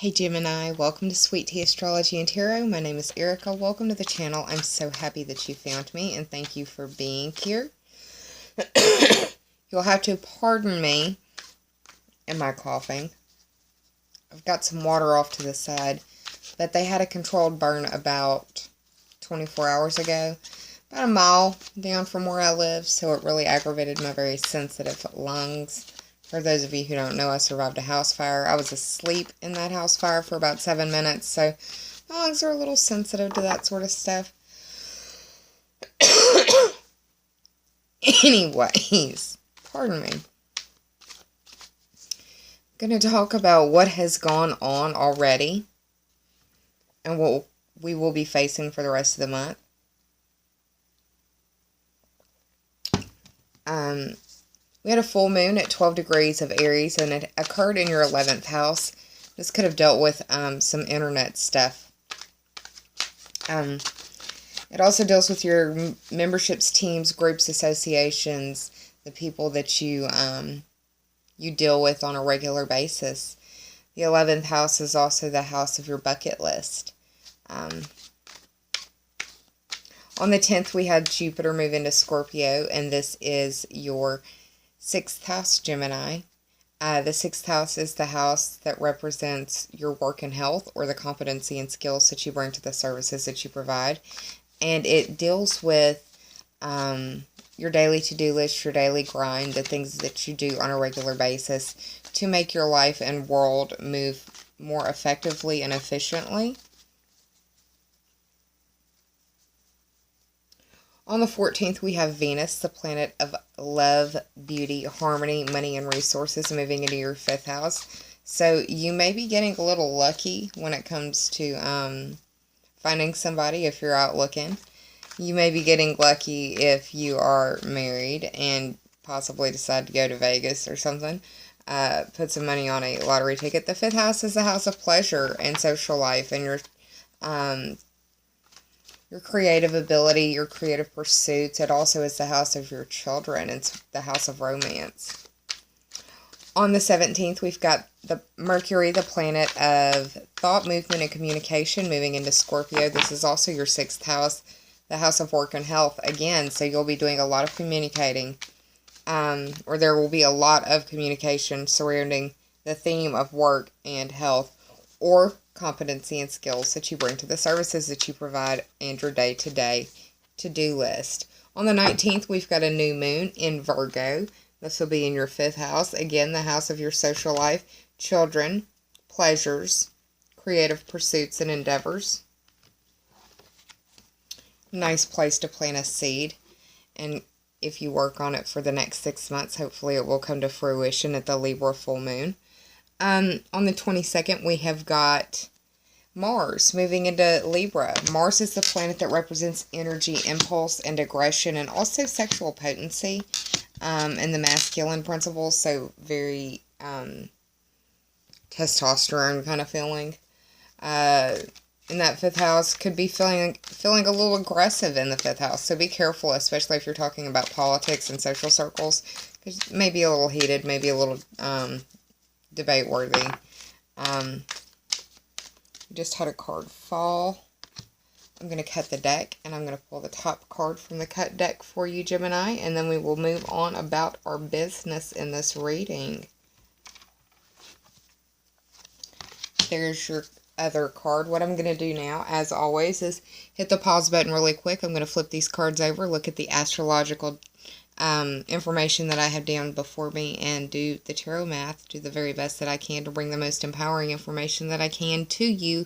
Hey Gemini, welcome to Sweet Tea Astrology and Tarot. My name is Erica. Welcome to the channel. I'm so happy that you found me and thank you for being here. You'll have to pardon me and my coughing. I've got some water off to the side, but they had a controlled burn about 24 hours ago, about a mile down from where I live, so it really aggravated my very sensitive lungs. For those of you who don't know, I survived a house fire. I was asleep in that house fire for about 7 minutes, so my lungs are a little sensitive to that sort of stuff. Anyways, pardon me. I'm going to talk about what has gone on already and what we will be facing for the rest of the month. We had a full moon at 12 degrees of Aries, and it occurred in your 11th house. This could have dealt with some internet stuff. It also deals with your memberships, teams, groups, associations, the people that you deal with on a regular basis. The 11th house is also the house of your bucket list. On the 10th, we had Jupiter move into Scorpio, and this is your 6th house, Gemini. The 6th house is the house that represents your work and health, or the competency and skills that you bring to the services that you provide. And it deals with your daily to-do list, your daily grind, the things that you do on a regular basis to make your life and world move more effectively and efficiently. On the 14th, we have Venus, the planet of love, beauty, harmony, money, and resources, moving into your 5th house. So you may be getting a little lucky when it comes to finding somebody if you're out looking. You may be getting lucky if you are married and possibly decide to go to Vegas or something. Put some money on a lottery ticket. The 5th house is the house of pleasure and social life and your creative ability, your creative pursuits. It also is the house of your children. It's the house of romance. On the 17th, we've got the Mercury, the planet of thought, movement, and communication, moving into Scorpio. This is also your 6th house, the house of work and health. Again, so you'll be doing a lot of communicating, or there will be a lot of communication surrounding the theme of work and health, or competency and skills that you bring to the services that you provide and your day-to-day to-do list. On the 19th, we've got a new moon in Virgo. This will be in your 5th house. Again, the house of your social life, children, pleasures, creative pursuits and endeavors. Nice place to plant a seed. And if you work on it for the next 6 months, hopefully it will come to fruition at the Libra full moon. On the 22nd, we have got Mars moving into Libra. Mars is the planet that represents energy, impulse, and aggression, and also sexual potency, and the masculine principles, so very testosterone kind of feeling. In that 5th house, could be feeling a little aggressive in the 5th house, so be careful, especially if you're talking about politics and social circles, because it may be a little heated, maybe a little debate worthy. Just had a card fall. I'm going to cut the deck, and I'm going to pull the top card from the cut deck for you, Gemini, and then we will move on about our business in this reading. There's your other card. What I'm going to do now, as always, is hit the pause button really quick. I'm going to flip these cards over, look at the astrological information that I have down before me, and do the tarot math, do the very best that I can to bring the most empowering information that I can to you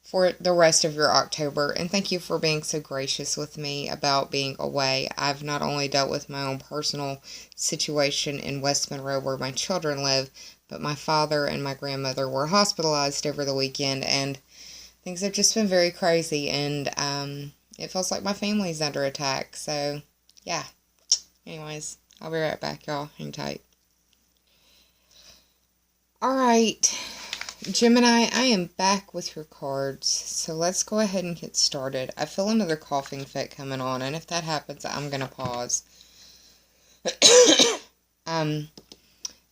for the rest of your October. And thank you for being so gracious with me about being away. I've not only dealt with my own personal situation in West Monroe where my children live, but my father and my grandmother were hospitalized over the weekend, and things have just been very crazy, and it feels like my family's under attack. So yeah. Anyways, I'll be right back, y'all. Hang tight. Alright, Gemini, I am back with your cards. So let's go ahead and get started. I feel another coughing fit coming on, and if that happens, I'm going to pause. The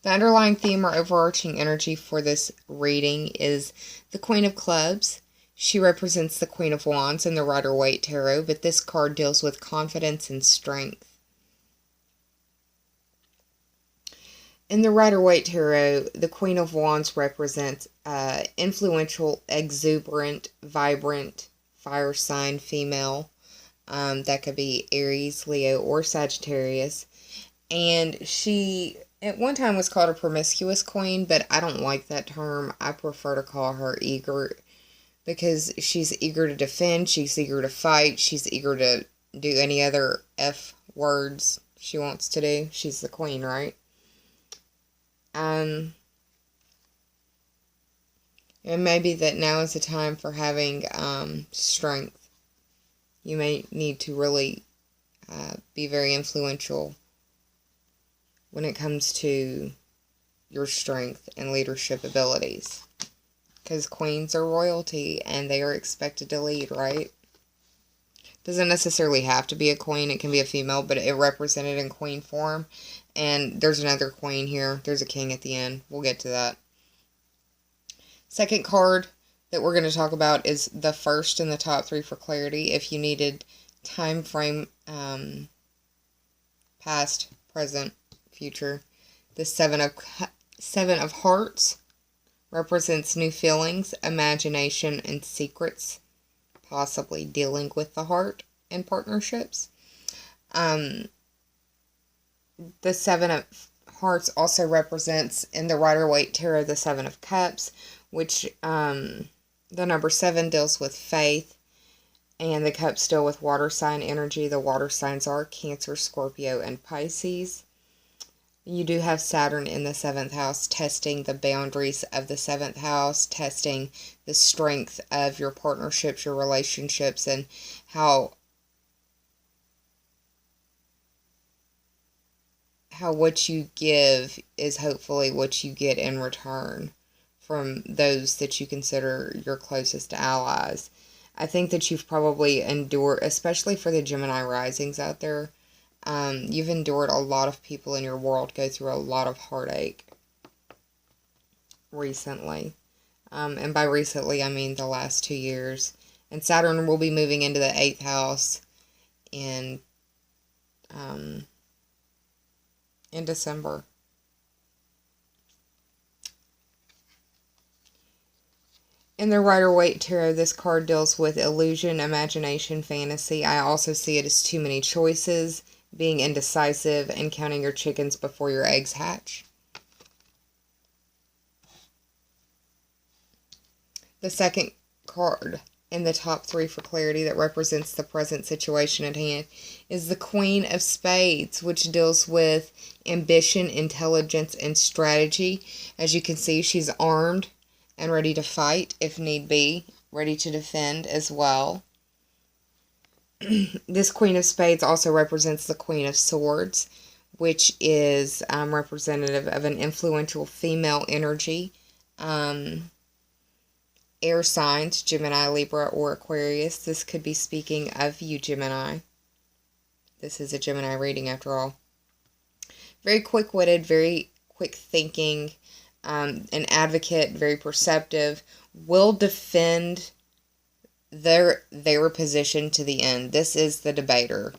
The underlying theme or overarching energy for this reading is the Queen of Clubs. She represents the Queen of Wands in the Rider-Waite Tarot, but this card deals with confidence and strength. In the Rider-Waite Tarot, the Queen of Wands represents influential, exuberant, vibrant, fire sign female. That could be Aries, Leo, or Sagittarius. And she, at one time, was called a promiscuous queen, but I don't like that term. I prefer to call her eager, because she's eager to defend, she's eager to fight, she's eager to do any other F words she wants to do. She's the queen, right? And maybe that now is the time for having strength. You may need to really be very influential when it comes to your strength and leadership abilities. Because queens are royalty and they are expected to lead, right? Doesn't necessarily have to be a queen. It can be a female, but it represented in queen form. And there's another queen here. There's a king at the end. We'll get to that. Second card that we're going to talk about is the first in the top three for clarity. If you needed time frame, past, present, future. The Seven of Hearts represents new feelings, imagination, and secrets. Possibly dealing with the heart in partnerships. The Seven of Hearts also represents, in the Rider-Waite Tarot, the Seven of Cups, which the number 7 deals with faith, and the cups deal with water sign energy. The water signs are Cancer, Scorpio, and Pisces. You do have Saturn in the 7th house, testing the boundaries of the 7th house, testing the strength of your partnerships, your relationships, and how what you give is hopefully what you get in return from those that you consider your closest allies. I think that you've probably endured, especially for the Gemini risings out there, you've endured a lot of people in your world go through a lot of heartache recently. And by recently, I mean the last 2 years. And Saturn will be moving into the 8th house in December. In the Rider-Waite Tarot, this card deals with illusion, imagination, fantasy. I also see it as too many choices, being indecisive, and counting your chickens before your eggs hatch. The second card in the top three for clarity that represents the present situation at hand is the Queen of Spades, which deals with ambition, intelligence, and strategy. As you can see, she's armed and ready to fight if need be, ready to defend as well. This Queen of Spades also represents the Queen of Swords, which is representative of an influential female energy. Air signs, Gemini, Libra, or Aquarius. This could be speaking of you, Gemini. This is a Gemini reading, after all. Very quick-witted, very quick thinking, an advocate, very perceptive, will defend their position to the end. This is the debater.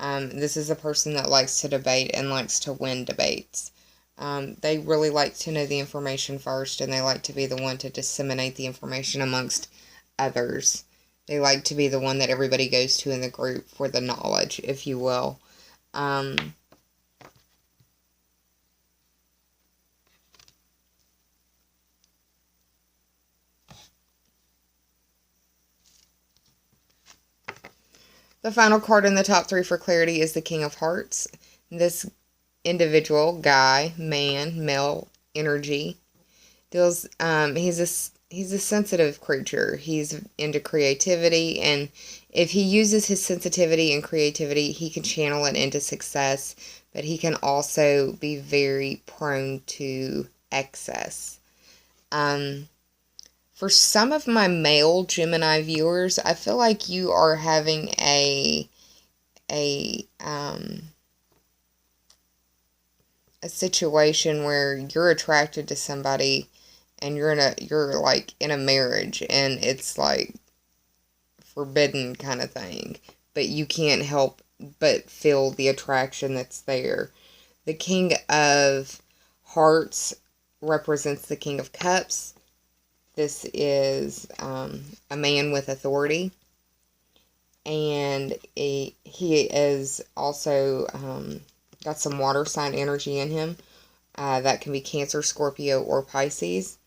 This is a person that likes to debate and likes to win debates. They really like to know the information first, and they like to be the one to disseminate the information amongst others. They like to be the one that everybody goes to in the group for the knowledge, if you will. The final card in the top three for clarity is the King of Hearts. This individual, guy, man, male energy, deals, he's a sensitive creature. He's into creativity, and if he uses his sensitivity and creativity, he can channel it into success, but he can also be very prone to excess. For some of my male Gemini viewers, I feel like you are having a a situation where you're attracted to somebody and you're like in a marriage and it's like forbidden kind of thing, but you can't help but feel the attraction that's there. The King of Hearts represents the King of Cups. This is a man with authority, and he is also got some water sign energy in him. That can be Cancer, Scorpio, or Pisces.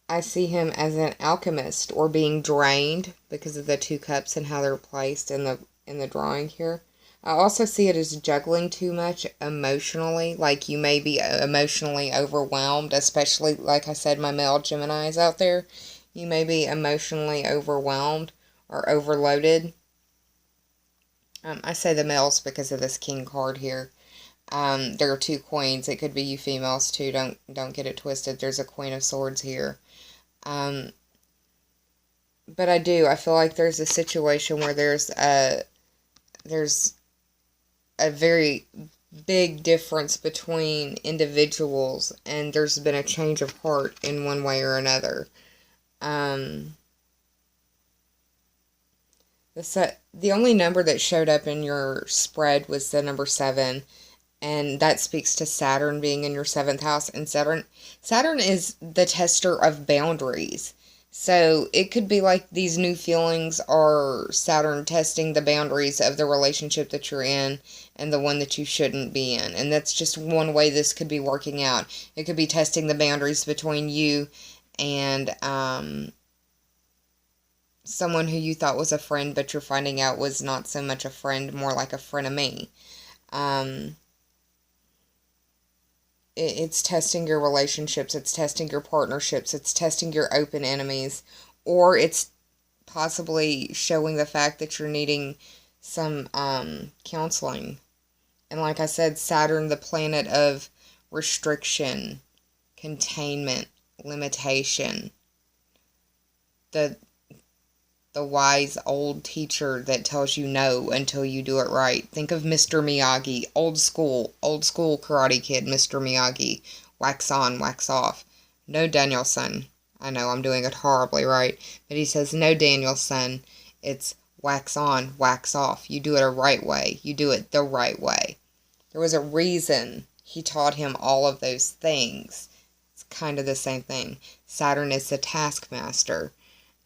I see him as an alchemist or being drained because of the two cups and how they're placed in the drawing here. I also see it as juggling too much emotionally, like you may be emotionally overwhelmed, especially, like I said, my male Geminis out there. You may be emotionally overwhelmed or overloaded. I say the males because of this king card here. There are two queens. It could be you females too. Don't get it twisted. There's a Queen of Swords here. But I feel like there's a situation where there's a very big difference between individuals, and there's been a change of heart in one way or another. The only number that showed up in your spread was the number 7, and that speaks to Saturn being in your 7th house, and Saturn is the tester of boundaries. So it could be like these new feelings are Saturn testing the boundaries of the relationship that you're in and the one that you shouldn't be in. And that's just one way this could be working out. It could be testing the boundaries between you and someone who you thought was a friend, but you're finding out was not so much a friend, more like a frenemy. It's testing your relationships, it's testing your partnerships, it's testing your open enemies, or it's possibly showing the fact that you're needing some counseling. And like I said, Saturn, the planet of restriction, containment, limitation, the wise old teacher that tells you no until you do it right. Think of Mr. Miyagi, old school Karate Kid, Mr. Miyagi. Wax on, wax off. No, Daniel-san. I know I'm doing it horribly, right? But he says, no, Daniel-san. It's wax on, wax off. You do it a right way. You do it the right way. There was a reason he taught him all of those things. It's kind of the same thing. Saturn is the taskmaster.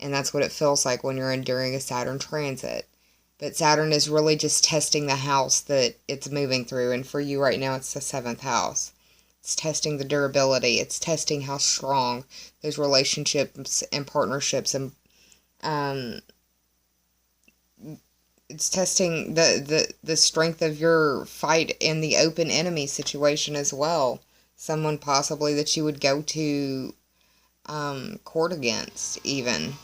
And that's what it feels like when you're during a Saturn transit. But Saturn is really just testing the house that it's moving through. And for you right now, it's the 7th house. It's testing the durability. It's testing how strong those relationships and partnerships and it's testing the strength of your fight in the open enemy situation as well. Someone possibly that you would go to court against even.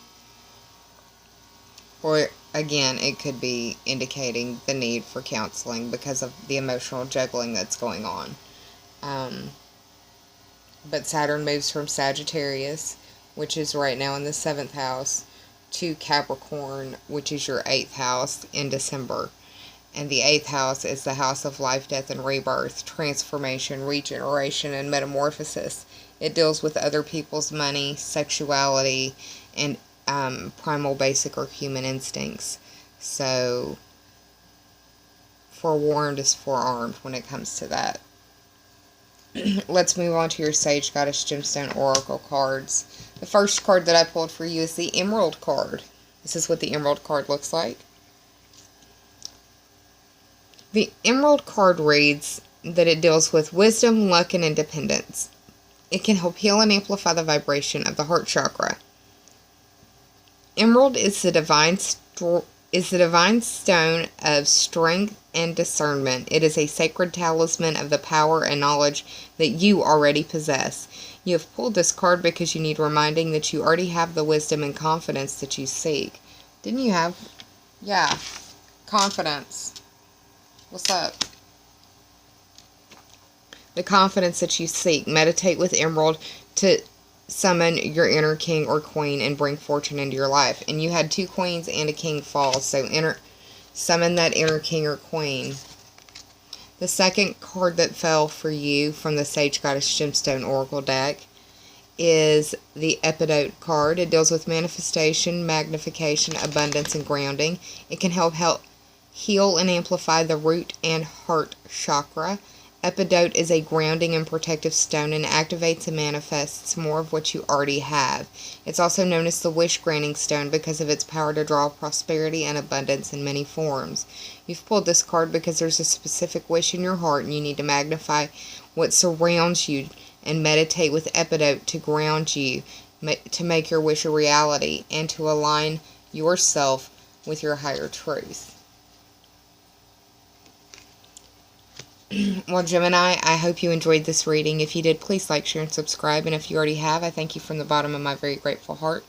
Or, again, it could be indicating the need for counseling because of the emotional juggling that's going on. But Saturn moves from Sagittarius, which is right now in the 7th house, to Capricorn, which is your 8th house, in December. And the 8th house is the house of life, death, and rebirth, transformation, regeneration, and metamorphosis. It deals with other people's money, sexuality, and primal, basic, or human instincts. So, forewarned is forearmed when it comes to that. Let's move on to your Sage Goddess Gemstone Oracle cards. The first card that I pulled for you is the Emerald card. This is what the Emerald card looks like. The Emerald card reads that it deals with wisdom, luck, and independence. It can help heal and amplify the vibration of the heart chakra. Emerald is the divine stone of strength and discernment. It is a sacred talisman of the power and knowledge that you already possess. You have pulled this card because you need reminding that you already have the wisdom and confidence that you seek. Didn't you have? Yeah. Confidence. What's up? The confidence that you seek. Meditate with Emerald to summon your inner king or queen and bring fortune into your life. And you had 2 queens and a king fall. So summon that inner king or queen. The second card that fell for you from the Sage Goddess Gemstone Oracle deck is the Epidote card. It deals with manifestation, magnification, abundance, and grounding. It can help heal and amplify the root and heart chakra. Epidote is a grounding and protective stone and activates and manifests more of what you already have. It's also known as the wish-granting stone because of its power to draw prosperity and abundance in many forms. You've pulled this card because there's a specific wish in your heart and you need to magnify what surrounds you and meditate with Epidote to ground you, to make your wish a reality, and to align yourself with your higher truth. Well, Gemini, I hope you enjoyed this reading. If you did, please like, share, and subscribe. And if you already have, I thank you from the bottom of my very grateful heart.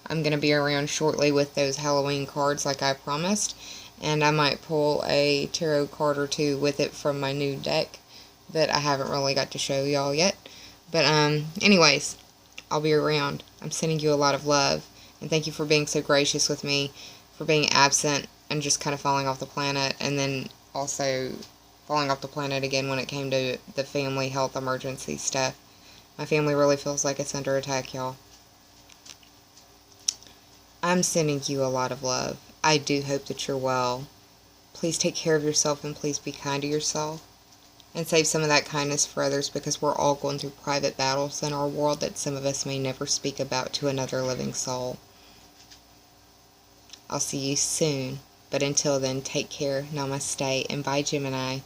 I'm going to be around shortly with those Halloween cards like I promised. And I might pull a tarot card or two with it from my new deck that I haven't really got to show y'all yet. But anyways, I'll be around. I'm sending you a lot of love. And thank you for being so gracious with me, for being absent and just kind of falling off the planet. And then also falling off the planet again when it came to the family health emergency stuff. My family really feels like it's under attack, y'all. I'm sending you a lot of love. I do hope that you're well. Please take care of yourself and please be kind to yourself. And save some of that kindness for others because we're all going through private battles in our world that some of us may never speak about to another living soul. I'll see you soon. But until then, take care, namaste, and bye, Gemini.